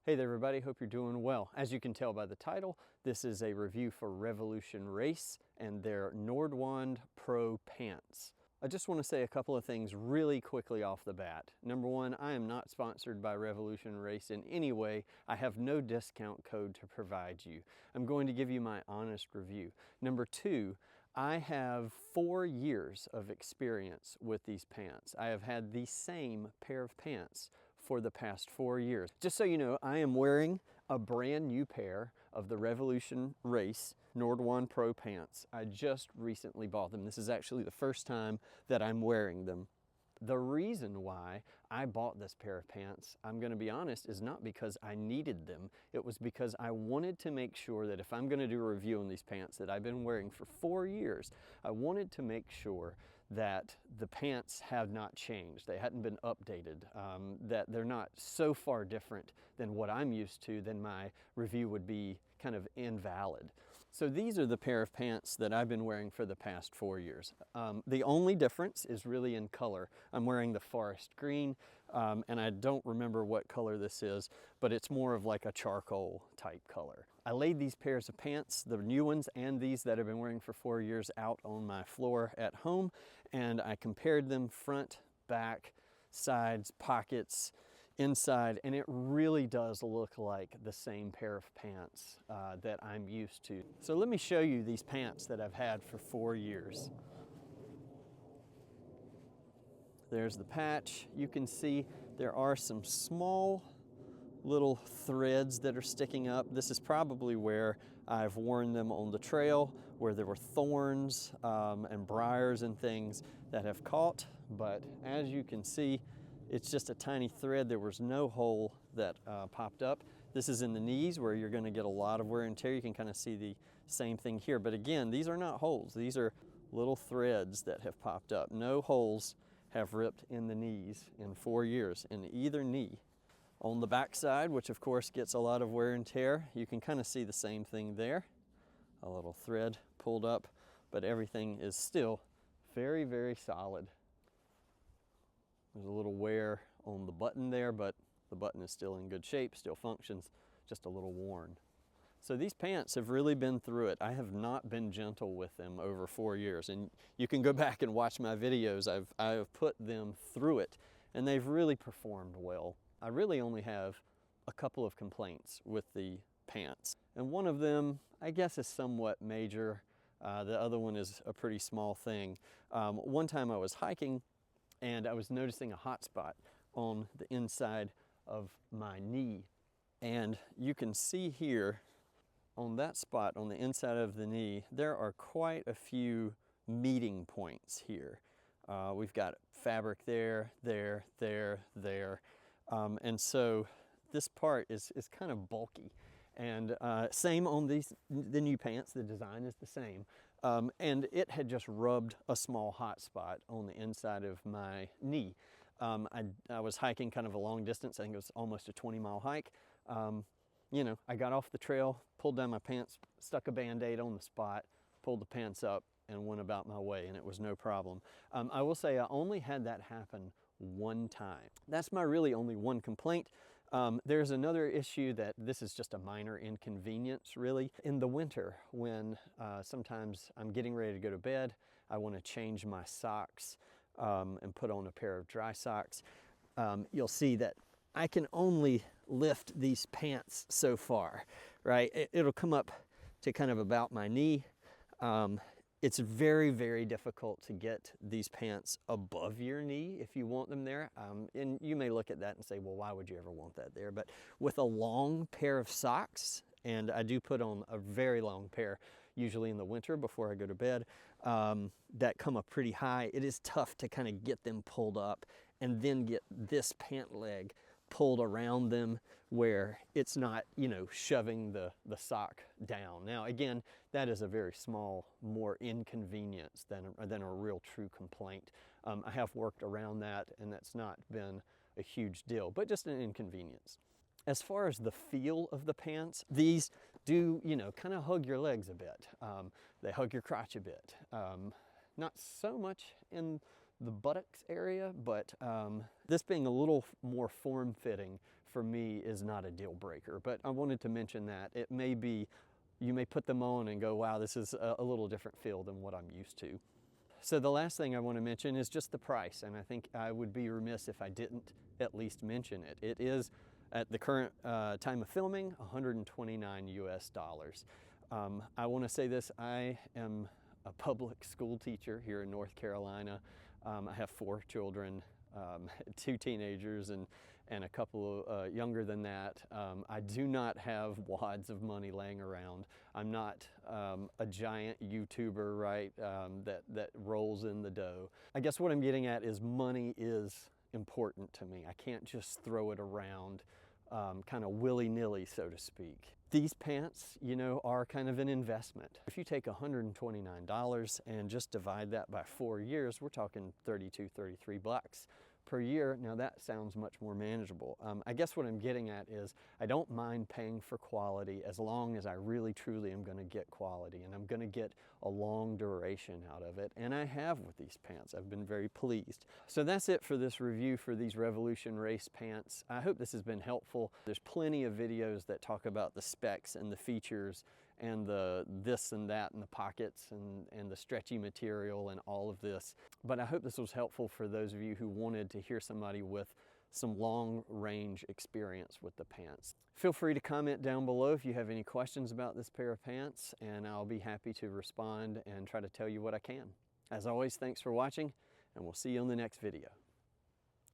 Hey there everybody, hope you're doing well. As you can tell by the title, this is a review for Revolution Race and their Nordwand Pro Pants. I just want to say a couple of things really quickly off the bat. Number one, I am not sponsored by Revolution Race in any way. I have no discount code to provide you. I'm going to give you my honest review. Number two, I have 4 years of experience with these pants. I have had the same pair of pants for the past 4 years. Just so you know, I am wearing a brand new pair of the Revolution Race Nordwand Pro pants. I just recently bought them. This is actually the first time that I'm wearing them. The reason why I bought this pair of pants, I'm going to be honest, is not because I needed them. It was because I wanted to make sure that if I'm going to do a review on these pants that I've been wearing for 4 years, I wanted to make sure that the pants had not changed. They hadn't been updated, that they're not so far different than what I'm used to, then my review would be kind of invalid. So these are the pair of pants that I've been wearing for the past 4 years. The only difference is really in color. I'm wearing the forest green, and I don't remember what color this is, but it's more of like a charcoal type color. I laid these pairs of pants, the new ones and these that I've been wearing for 4 years, out on my floor at home, and I compared them front, back, sides, pockets, inside, and it really does look like the same pair of pants that I'm used to. So let me show you these pants that I've had for 4 years. There's the patch. You can see there are some small little threads that are sticking up. This is probably where I've worn them on the trail, where there were thorns and briars and things that have caught. But as you can see, it's just a tiny thread. There was no hole that popped up. This is in the knees where you're going to get a lot of wear and tear. You can kind of see the same thing here. But again, these are not holes. These are little threads that have popped up. No holes have ripped in the knees in 4 years in either knee. On the back side, which of course gets a lot of wear and tear, you can kind of see the same thing there. A little thread pulled up, but everything is still very, very solid. There's a little wear on the button there, but the button is still in good shape, still functions, just a little worn. So these pants have really been through it. I have not been gentle with them over 4 years, and you can go back and watch my videos. I've put them through it, and they've really performed well. I really only have a couple of complaints with the pants, and one of them, I guess, is somewhat major. The other one is a pretty small thing. One time I was hiking, and I was noticing a hot spot on the inside of my knee. And you can see here on that spot on the inside of the knee, there are quite a few meeting points here. We've got fabric there, there, there, there. And so this part is kind of bulky. And same on the new pants, the design is the same. And it had just rubbed a small hot spot on the inside of my knee. I was hiking kind of a long distance. I think it was almost a 20-mile hike. You know, I got off the trail, pulled down my pants, stuck a Band-Aid on the spot, pulled the pants up, and went about my way, and it was no problem. I will say I only had that happen one time. That's my really only one complaint. There's another issue that this is just a minor inconvenience, really. In the winter, when sometimes I'm getting ready to go to bed, I want to change my socks and put on a pair of dry socks. You'll see that I can only lift these pants so far, right? It'll come up to kind of about my knee. It's very, very difficult to get these pants above your knee if you want them there. And you may look at that and say, well, why would you ever want that there? But with a long pair of socks, and I do put on a very long pair, usually in the winter before I go to bed, that come up pretty high, it is tough to kind of get them pulled up and then get this pant leg pulled around them where it's not, you know, shoving the sock down. Now, again, that is a very small, more inconvenience than a real true complaint. I have worked around that, and that's not been a huge deal, but just an inconvenience. As far as the feel of the pants, these do, you know, kind of hug your legs a bit. They hug your crotch a bit. Not so much in the buttocks area, but this being a little more form-fitting for me is not a deal breaker, but I wanted to mention that. It may be, you may put them on and go, wow, this is a little different feel than what I'm used to. So the last thing I want to mention is just the price, and I think I would be remiss if I didn't at least mention it. It is, at the current time of filming, $129 US. I want to say this, I am a public school teacher here in North Carolina. I have 4 children, 2 teenagers and a couple younger than that. I do not have wads of money laying around. I'm not a giant YouTuber, right, that rolls in the dough. I guess what I'm getting at is money is important to me. I can't just throw it around kind of willy-nilly, so to speak. These pants, you know, are kind of an investment. If you take $129 and just divide that by 4 years, we're talking 32, 33 bucks per year. Now that sounds much more manageable. I guess what I'm getting at is I don't mind paying for quality as long as I really truly am going to get quality and I'm going to get a long duration out of it, and I have with these pants. I've been very pleased. So that's it for this review for these Revolution Race pants. I hope this has been helpful. There's plenty of videos that talk about the specs and the features and the this and that and the pockets and the stretchy material and all of this. But I hope this was helpful for those of you who wanted to hear somebody with some long range experience with the pants. Feel free to comment down below if you have any questions about this pair of pants, and I'll be happy to respond and try to tell you what I can. As always, thanks for watching, and we'll see you on the next video.